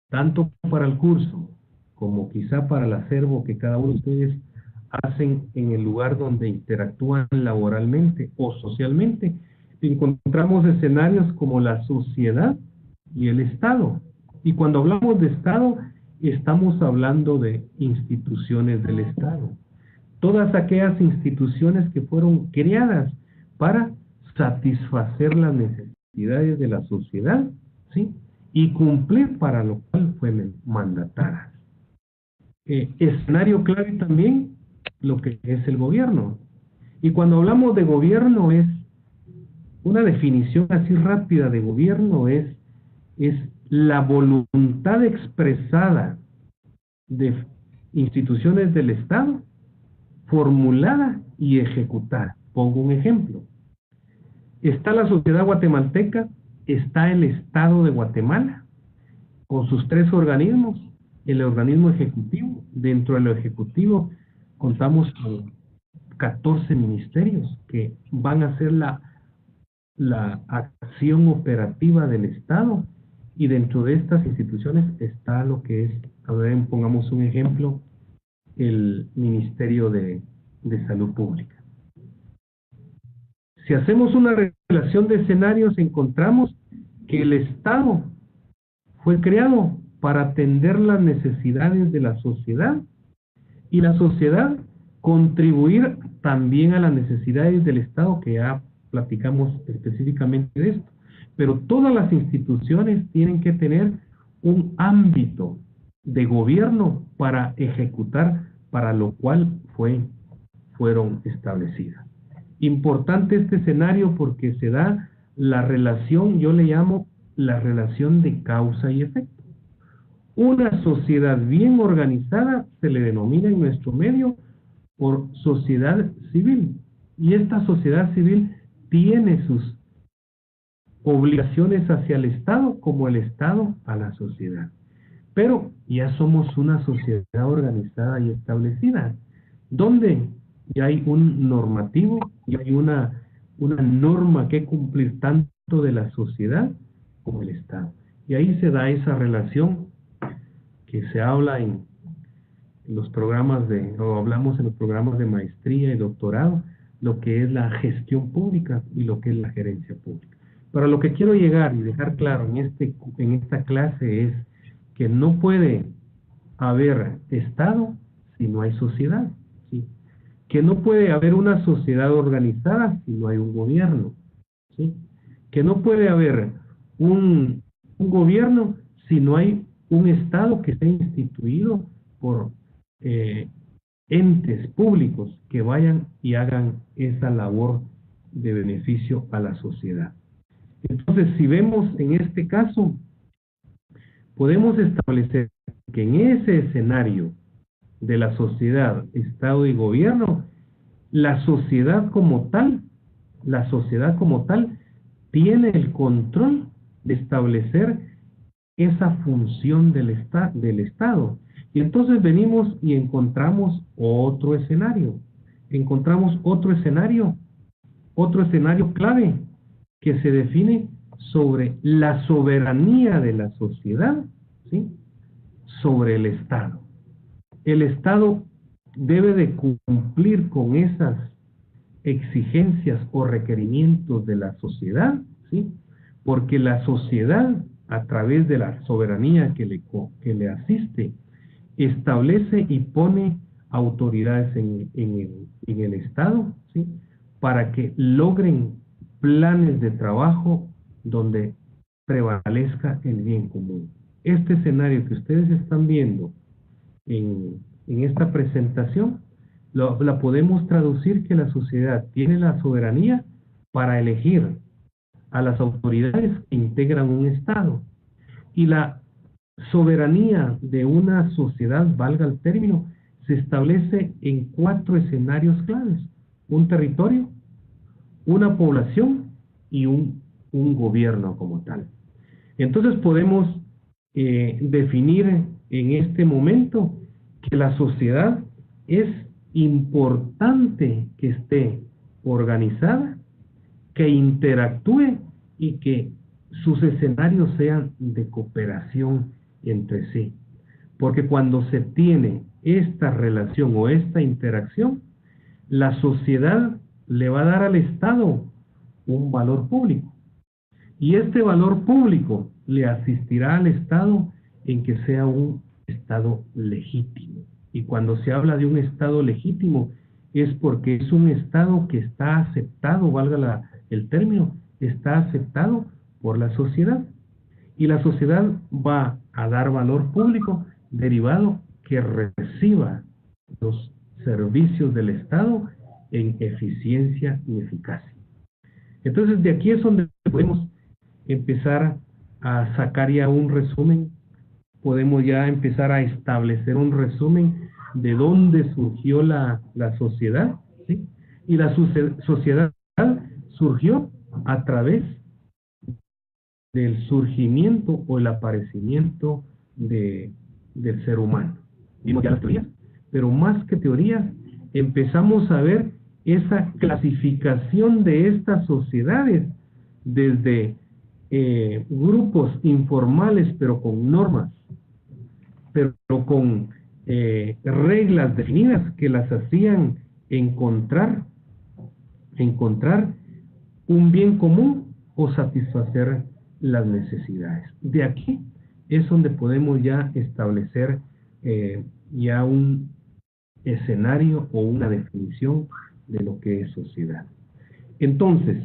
tanto para el curso como quizá para el acervo que cada uno de ustedes hacen en el lugar donde interactúan laboralmente o socialmente, encontramos escenarios como la sociedad y el Estado. Y cuando hablamos de Estado, estamos hablando de instituciones del Estado. Todas aquellas instituciones que fueron creadas para satisfacer las necesidades de la sociedad, ¿sí? Y cumplir para lo cual fue mandatada. Escenario clave también lo que es el gobierno. Y cuando hablamos de gobierno, es una definición así rápida de gobierno, es la voluntad expresada de instituciones del Estado, formulada y ejecutada. Pongo un ejemplo. Está la sociedad guatemalteca, está el Estado de Guatemala, con sus 3 organismos, el organismo ejecutivo. Dentro de lo ejecutivo contamos con 14 ministerios que van a ser la acción operativa del Estado, y dentro de estas instituciones está lo que es, a ver, pongamos un ejemplo, el Ministerio de Salud Pública. Si hacemos una relación de escenarios, encontramos que el Estado fue creado para atender las necesidades de la sociedad, y la sociedad contribuir también a las necesidades del Estado, que ya platicamos específicamente de esto. Pero todas las instituciones tienen que tener un ámbito de gobierno para ejecutar para lo cual fueron establecidas. Importante este escenario porque se da la relación, yo le llamo la relación de causa y efecto. Una sociedad bien organizada se le denomina en nuestro medio por sociedad civil, y esta sociedad civil tiene sus obligaciones hacia el Estado como el Estado a la sociedad. Pero ya somos una sociedad organizada y establecida, donde ya hay un normativo, ya hay una norma que cumplir tanto de la sociedad como el Estado. Y ahí se da esa relación que se habla en los programas o hablamos en los programas de maestría y doctorado, lo que es la gestión pública y lo que es la gerencia pública. Para lo que quiero llegar y dejar claro en esta clase es que no puede haber Estado si no hay sociedad, ¿sí? Que no puede haber una sociedad organizada si no hay un gobierno, ¿sí? Que no puede haber un gobierno si no hay un Estado que esté instituido por entes públicos que vayan y hagan esa labor de beneficio a la sociedad. Entonces, si vemos en este caso, podemos establecer que en ese escenario de la sociedad, Estado y gobierno, la sociedad como tal tiene el control de establecer esa función del Estado. Y entonces venimos y encontramos otro escenario. Encontramos otro escenario clave que se define sobre la soberanía de la sociedad, ¿sí?, sobre el Estado. El Estado debe de cumplir con esas exigencias o requerimientos de la sociedad, ¿sí?, porque la sociedad, a través de la soberanía que le asiste, establece y pone autoridades en el Estado, ¿sí?, para que logren planes de trabajo donde prevalezca el bien común. Este escenario que ustedes están viendo en esta presentación, la podemos traducir que la sociedad tiene la soberanía para elegir a las autoridades que integran un Estado. Y la soberanía de una sociedad, valga el término, se establece en 4 escenarios claves: un territorio, una población y un gobierno como tal. Entonces podemos definir en este momento que la sociedad es importante que esté organizada, que interactúe y que sus escenarios sean de cooperación entre sí. Porque cuando se tiene esta relación o esta interacción, la sociedad le va a dar al Estado un valor público. Y este valor público le asistirá al Estado en que sea un Estado legítimo. Y cuando se habla de un Estado legítimo, es porque es un Estado que está aceptado, valga el término, está aceptado por la sociedad. Y la sociedad va a dar valor público derivado que reciba los servicios del Estado en eficiencia y eficacia. Entonces, de aquí es donde podemos empezar a sacar ya un resumen, podemos ya empezar a establecer un resumen de dónde surgió la sociedad, ¿sí? Y la sociedad surgió a través del surgimiento o el aparecimiento del ser humano. Vimos ya las teorías, pero más que teorías, empezamos a ver esa clasificación de estas sociedades desde grupos informales, pero con normas, pero con reglas definidas que las hacían encontrar un bien común o satisfacer las necesidades. De aquí es donde podemos ya establecer ya un escenario o una definición de lo que es sociedad. Entonces,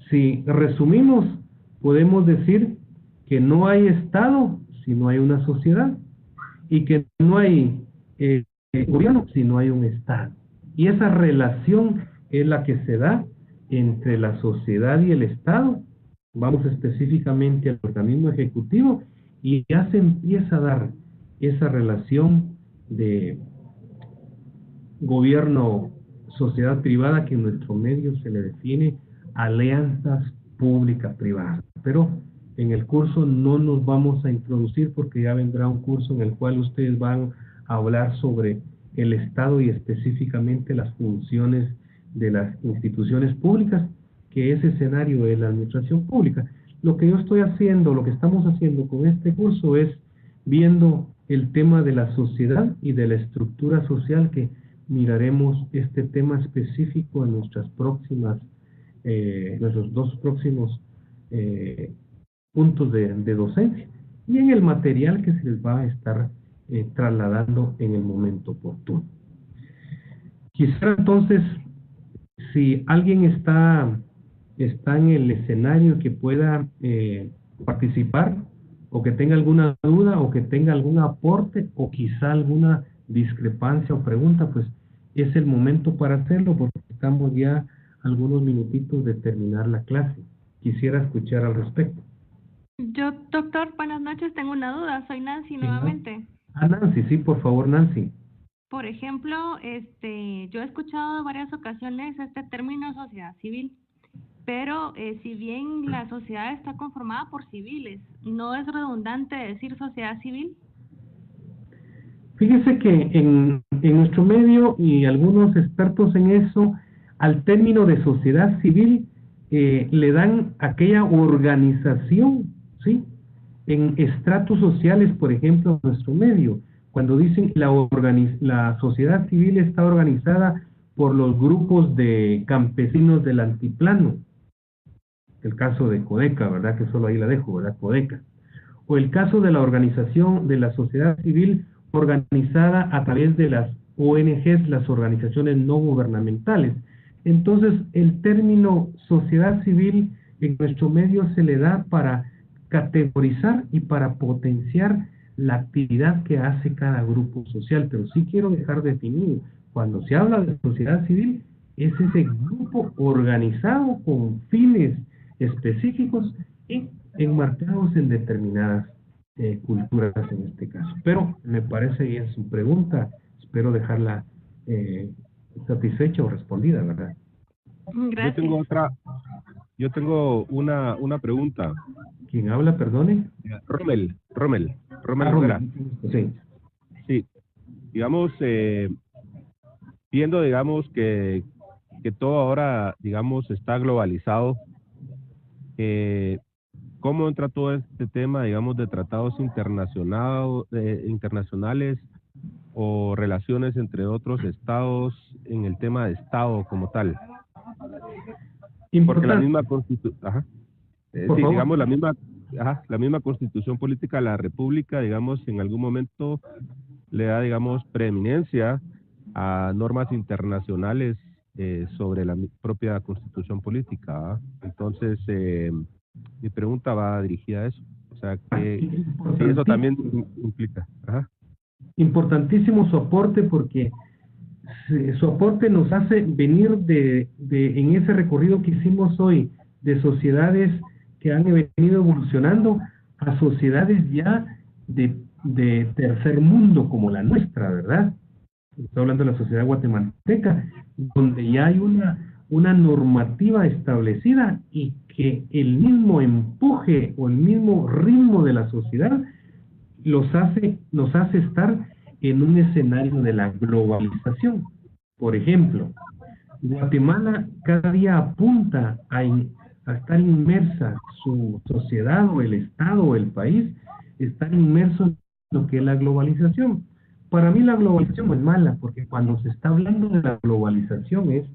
si resumimos, podemos decir que no hay Estado si no hay una sociedad, y que no hay gobierno si no hay un Estado. Y esa relación es la que se da entre la sociedad y el Estado. Vamos específicamente al organismo ejecutivo y ya se empieza a dar esa relación de gobierno, sociedad privada, que en nuestro medio se le define alianzas pública-privadas. Pero en el curso no nos vamos a introducir porque ya vendrá un curso en el cual ustedes van a hablar sobre el Estado y específicamente las funciones de las instituciones públicas, que ese escenario es la administración pública. Lo que yo estoy haciendo, lo que estamos haciendo con este curso es viendo el tema de la sociedad y de la estructura social, que miraremos este tema específico en nuestros 2 próximos puntos de docencia y en el material que se les va a estar trasladando en el momento oportuno. Quisiera entonces, si alguien está en el escenario que pueda participar, o que tenga alguna duda, o que tenga algún aporte, o quizá alguna discrepancia o pregunta, pues es el momento para hacerlo, porque estamos ya algunos minutitos de terminar la clase. Quisiera escuchar al respecto. Yo, doctor, buenas noches, tengo una duda. Soy Nancy nuevamente. Nancy, sí, por favor, Nancy. Por ejemplo, yo he escuchado en varias ocasiones este término sociedad civil. pero si bien la sociedad está conformada por civiles, ¿no es redundante decir sociedad civil? Fíjese que en nuestro medio y algunos expertos en eso, al término de sociedad civil, le dan aquella organización, ¿sí? En estratos sociales, por ejemplo, en nuestro medio, cuando dicen la sociedad civil está organizada por los grupos de campesinos del altiplano, el caso de Codeca, ¿verdad? Que solo ahí la dejo, ¿verdad? Codeca. O el caso de la organización de la sociedad civil organizada a través de las ONGs, las organizaciones no gubernamentales. Entonces, el término sociedad civil en nuestro medio se le da para categorizar y para potenciar la actividad que hace cada grupo social. Pero sí quiero dejar definido, cuando se habla de sociedad civil, es ese grupo organizado con fines específicos y enmarcados en determinadas culturas en este caso. Pero me parece bien su pregunta, espero dejarla satisfecha o respondida, ¿verdad? Gracias. Yo tengo una pregunta. ¿Quién habla, perdone? Rommel Ah, Rivera. Sí. Sí, digamos, viendo, digamos, que todo ahora, digamos, está globalizado, ¿cómo entra todo este tema, digamos, de tratados internacionales o relaciones entre otros estados en el tema de estado como tal? Porque la misma constitución, sí, digamos, la misma constitución política de la República, digamos, en algún momento le da, digamos, preeminencia a normas internacionales sobre la propia constitución política, ¿ah? Entonces, mi pregunta va dirigida a eso. O sea, que si eso también implica. Ajá. Importantísimo su aporte, porque su aporte nos hace venir en ese recorrido que hicimos hoy de sociedades que han venido evolucionando a sociedades ya de tercer mundo como la nuestra, ¿verdad? Estoy hablando de la sociedad guatemalteca, donde ya hay una normativa establecida y que el mismo empuje o el mismo ritmo de la sociedad nos hace estar en un escenario de la globalización. Por ejemplo, Guatemala cada día apunta a estar inmersa, su sociedad o el Estado o el país, estar inmerso en lo que es la globalización. Para mí la globalización no es mala, porque cuando se está hablando de la globalización es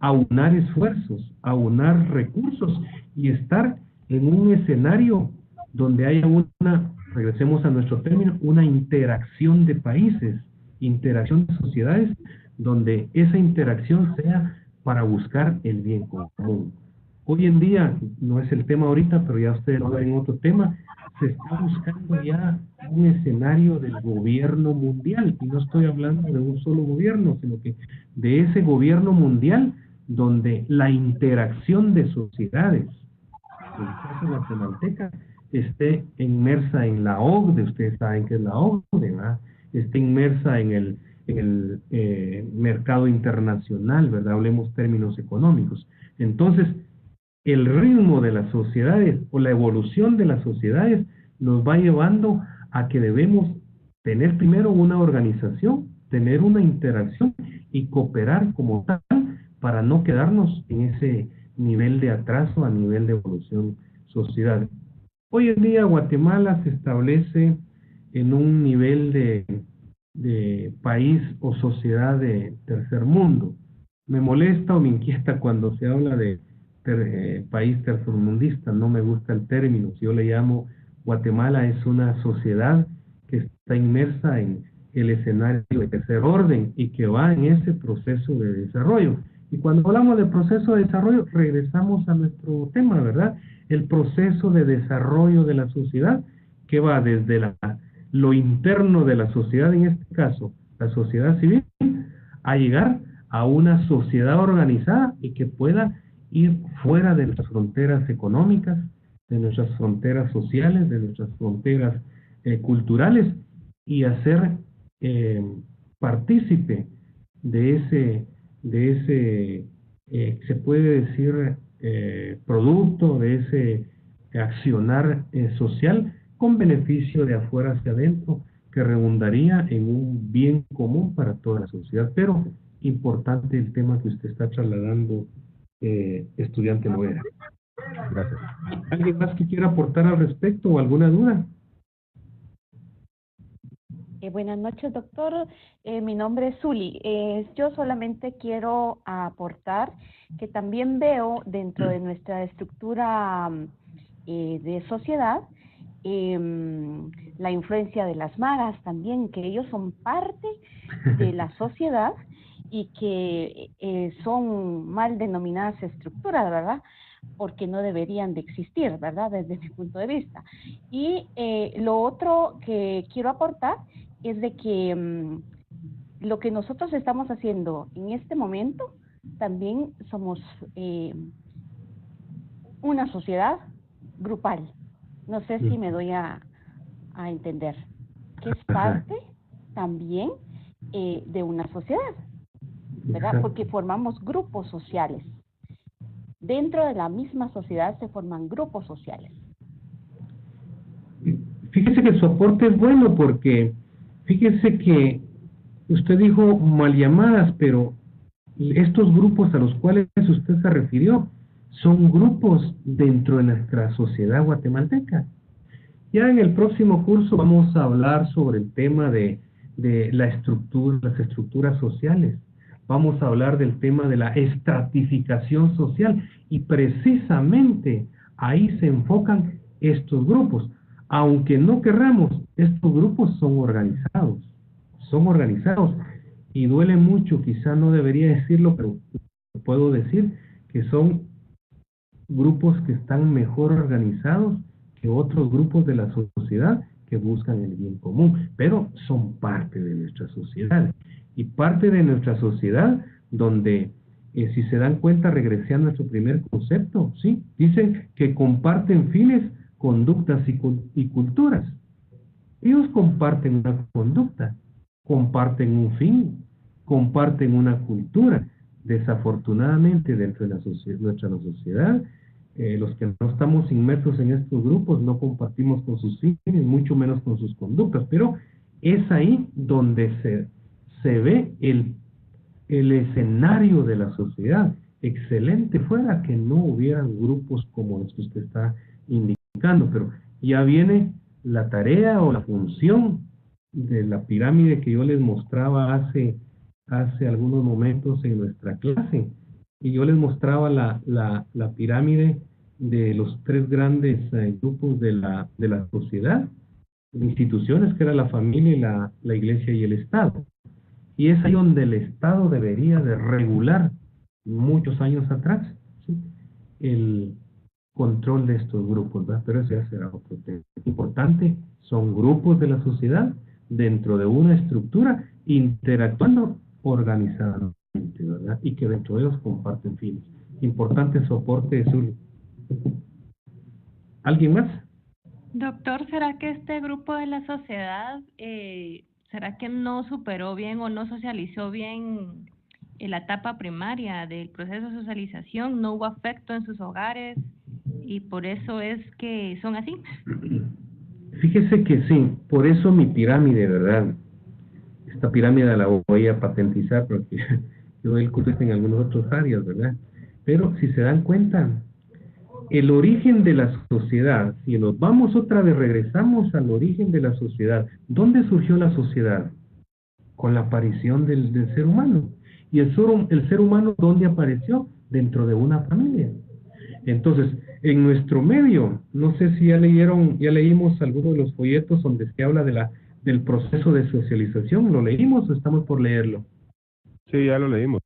aunar esfuerzos, aunar recursos y estar en un escenario donde haya regresemos a nuestro término, una interacción de países, interacción de sociedades, donde esa interacción sea para buscar el bien común. Hoy en día, no es el tema ahorita, pero ya ustedes lo ven en otro tema, se está buscando ya un escenario del gobierno mundial, y no estoy hablando de un solo gobierno, sino que de ese gobierno mundial donde la interacción de sociedades, en el caso guatemalteca, esté inmersa en la OCDE, ustedes saben que es la OCDE, ¿verdad? Esté inmersa en el mercado internacional, ¿verdad? Hablemos términos económicos. Entonces, el ritmo de las sociedades o la evolución de las sociedades nos va llevando a que debemos tener primero una organización, tener una interacción y cooperar como tal para no quedarnos en ese nivel de atraso a nivel de evolución social. Hoy en día Guatemala se establece en un nivel de país o sociedad de tercer mundo. Me molesta o me inquieta cuando se habla de país tercermundista, no me gusta el término. Yo le llamo Guatemala es una sociedad que está inmersa en el escenario de tercer orden y que va en ese proceso de desarrollo. Y cuando hablamos de proceso de desarrollo, regresamos a nuestro tema, ¿verdad? El proceso de desarrollo de la sociedad, que va desde lo interno de la sociedad, en este caso, la sociedad civil, a llegar a una sociedad organizada y que pueda ir fuera de nuestras fronteras económicas, de nuestras fronteras sociales, de nuestras fronteras culturales, y hacer partícipe de ese se puede decir, producto de ese accionar social con beneficio de afuera hacia adentro que redundaría en un bien común para toda la sociedad. Pero importante el tema que usted está trasladando, estudiante Noguera. Gracias. ¿Alguien más que quiera aportar al respecto o alguna duda? Buenas noches, doctor. Mi nombre es Zuli. Yo solamente quiero aportar que también veo dentro de nuestra estructura de sociedad la influencia de las maras también, que ellos son parte de la sociedad y que son mal denominadas estructuras, ¿verdad? Porque no deberían de existir, ¿verdad? Desde mi punto de vista. Y lo otro que quiero aportar es de que lo que nosotros estamos haciendo en este momento, también somos una sociedad grupal. No sé si me doy a entender, que es parte también de una sociedad, ¿verdad? Porque formamos grupos sociales. Dentro de la misma sociedad se forman grupos sociales. Fíjese que su aporte es bueno porque fíjese que usted dijo mal llamadas, pero estos grupos a los cuales usted se refirió son grupos dentro de nuestra sociedad guatemalteca. Ya en el próximo curso vamos a hablar sobre el tema de la estructura, las estructuras sociales. Vamos a hablar del tema de la estratificación social y precisamente ahí se enfocan estos grupos. Aunque no querramos, estos grupos son organizados y duele mucho, quizá no debería decirlo, pero puedo decir que son grupos que están mejor organizados que otros grupos de la sociedad que buscan el bien común, pero son parte de nuestra sociedad. Y parte de nuestra sociedad donde, si se dan cuenta, regresé a nuestro primer concepto, ¿sí? Dicen que comparten fines, conductas y culturas. Ellos comparten una conducta, comparten un fin, comparten una cultura. Desafortunadamente, dentro de nuestra sociedad, los que no estamos inmersos en estos grupos no compartimos con sus fines, mucho menos con sus conductas, pero es ahí donde se ve el escenario de la sociedad. Excelente fuera que no hubieran grupos como los que usted está indicando, pero ya viene la tarea o la función de la pirámide que yo les mostraba hace algunos momentos en nuestra clase. Y yo les mostraba la pirámide de los tres grandes grupos de la sociedad, instituciones, que era la familia, la iglesia y el Estado. Y es ahí donde el Estado debería de regular, muchos años atrás, ¿sí?, el control de estos grupos, ¿verdad? Pero eso ya será otro tema. Importante, son grupos de la sociedad dentro de una estructura, interactuando organizadamente, ¿verdad? Y que dentro de ellos comparten fines. Importante soporte de su... ¿Alguien más? Doctor, ¿será que este grupo de la sociedad, será que no superó bien o no socializó bien en la etapa primaria del proceso de socialización? ¿No hubo afecto en sus hogares y por eso es que son así? Fíjese que sí, por eso mi pirámide, ¿verdad? Esta pirámide la voy a patentizar porque yo doy el curso en algunas otras áreas, ¿verdad? Pero si se dan cuenta, el origen de la sociedad, si nos vamos otra vez, regresamos al origen de la sociedad. ¿Dónde surgió la sociedad? Con la aparición del ser humano. ¿Y el ser humano dónde apareció? Dentro de una familia. Entonces, en nuestro medio, no sé si ya leímos algunos de los folletos donde se habla del proceso de socialización. ¿Lo leímos o estamos por leerlo? Sí, ya lo leímos.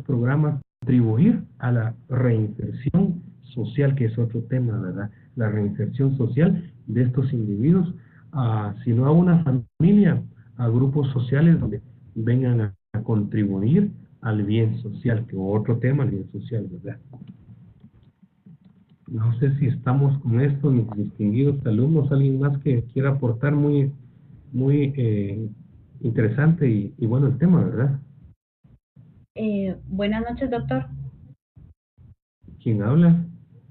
programas, contribuir a la reinserción social, que es otro tema, ¿verdad? La reinserción social de estos individuos, si no a una familia, a grupos sociales donde vengan a contribuir al bien social, que otro tema, el bien social, ¿verdad? No sé si estamos con esto, mis distinguidos alumnos, alguien más que quiera aportar. Muy interesante y bueno el tema, ¿verdad? Buenas noches, doctor. ¿Quién habla?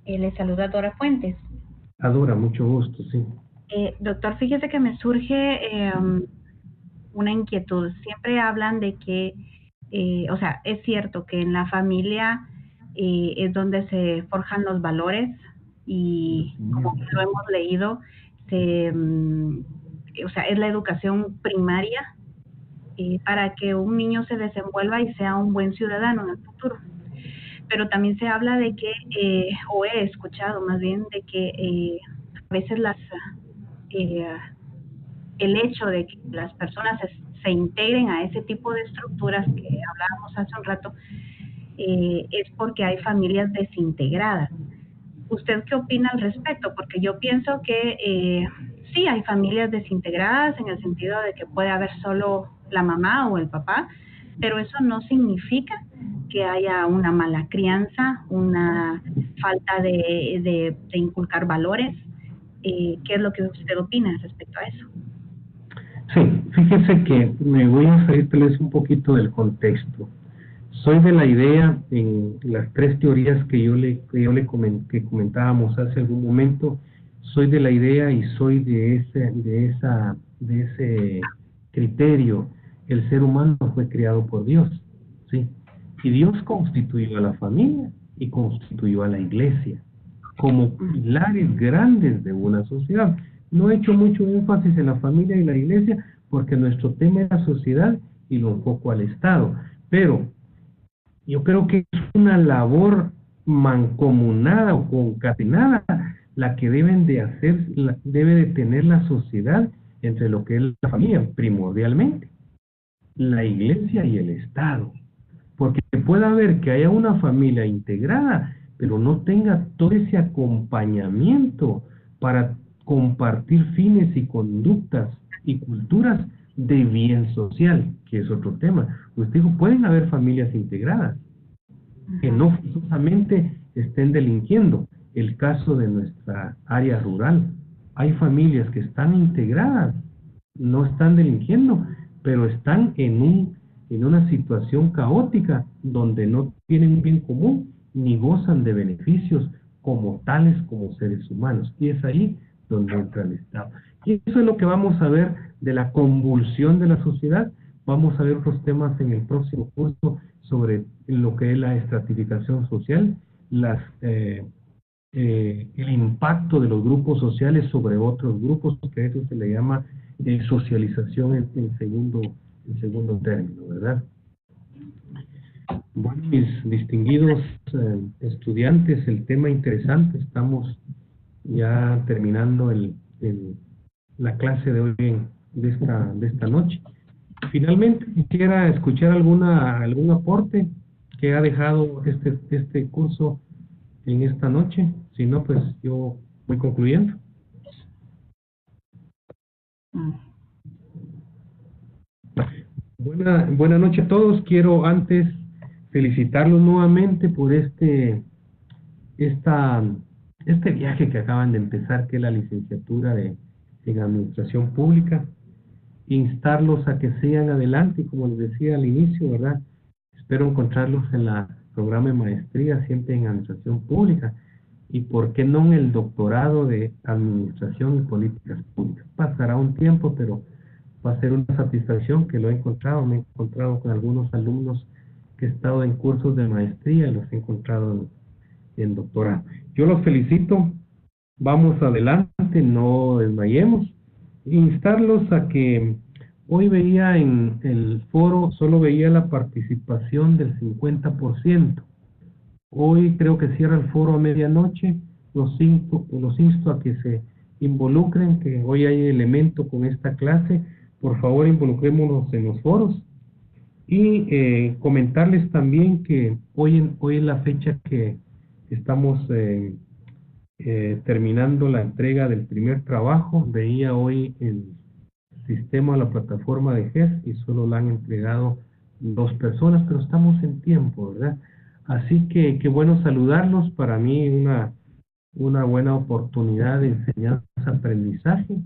Le saluda Dora Fuentes. Dora, mucho gusto, sí. Doctor, fíjese que me surge una inquietud. Siempre hablan de que, o sea, es cierto que en la familia es donde se forjan los valores y como lo hemos leído, o sea, es la educación primaria para que un niño se desenvuelva y sea un buen ciudadano en el futuro. Pero también se habla de que, o he escuchado más bien, de que a veces el hecho de que las personas se integren a ese tipo de estructuras que hablábamos hace un rato, es porque hay familias desintegradas. ¿Usted qué opina al respecto? Porque yo pienso que sí hay familias desintegradas en el sentido de que puede haber solo la mamá o el papá, pero eso no significa que haya una mala crianza, una falta de inculcar valores. ¿Qué es lo que usted opina respecto a eso? Sí, fíjese que me voy a salir tal vez un poquito del contexto. Soy de la idea, en las tres teorías que comentábamos hace algún momento, soy de la idea y soy de ese criterio. El ser humano fue creado por Dios, ¿sí? Y Dios constituyó a la familia y constituyó a la iglesia como pilares grandes de una sociedad. No he hecho mucho énfasis en la familia y la iglesia porque nuestro tema es la sociedad y lo enfoco al Estado. Pero yo creo que es una labor mancomunada o concatenada la que debe de tener la sociedad entre lo que es la familia, primordialmente, la iglesia y el Estado. Porque puede haber que haya una familia integrada, pero no tenga todo ese acompañamiento para compartir fines y conductas y culturas de bien social, que es otro tema. Usted dijo, pueden haber familias integradas que no forzosamente estén delinquiendo. El caso de nuestra área rural, hay familias que están integradas, no están delinquiendo, pero están en una situación caótica donde no tienen un bien común ni gozan de beneficios como tales como seres humanos. Y es ahí donde entra el Estado. Y eso es lo que vamos a ver de la convulsión de la sociedad. Vamos a ver otros temas en el próximo curso sobre lo que es la estratificación social, el impacto de los grupos sociales sobre otros grupos, que eso se le llama socialización en segundo término, ¿verdad? Bueno, mis distinguidos estudiantes, el tema interesante, estamos ya terminando la clase de hoy, de esta noche. Finalmente, quisiera escuchar algún aporte que ha dejado este curso en esta noche. Si no, pues yo voy concluyendo. Buena noche a todos. Quiero antes felicitarlos nuevamente por este viaje que acaban de empezar, que es la licenciatura en Administración Pública. Instarlos a que sigan adelante, y como les decía al inicio, ¿verdad? Espero encontrarlos en el programa de maestría, siempre en Administración Pública, y por qué no en el doctorado de Administración y Políticas Públicas. Pasará un tiempo, pero va a ser una satisfacción que lo he encontrado. Me he encontrado con algunos alumnos que he estado en cursos de maestría y los he encontrado en doctorado. Yo los felicito, vamos adelante, no desmayemos. Instarlos a que hoy veía en el foro, solo veía la participación del 50%. Hoy creo que cierra el foro a medianoche. Los insto a que se involucren, que hoy hay elemento con esta clase. Por favor, involucrémonos en los foros. Y comentarles también que hoy es la fecha que estamos terminando la entrega del primer trabajo. Veía hoy el sistema, la plataforma de GES, y solo la han entregado 2 personas, pero estamos en tiempo, ¿verdad? Así que qué bueno saludarlos. Para mí una buena oportunidad de enseñanza-aprendizaje.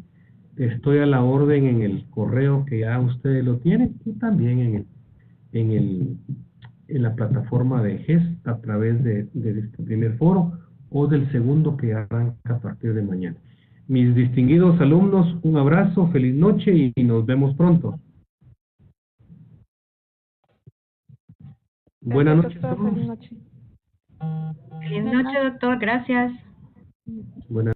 Estoy a la orden en el correo que ya ustedes lo tienen, y también en la plataforma de GES a través de este primer foro o del segundo que arranca a partir de mañana. Mis distinguidos alumnos, un abrazo, feliz noche y nos vemos pronto. Buenas noches a todos. Feliz noche, doctor. Gracias. Buenas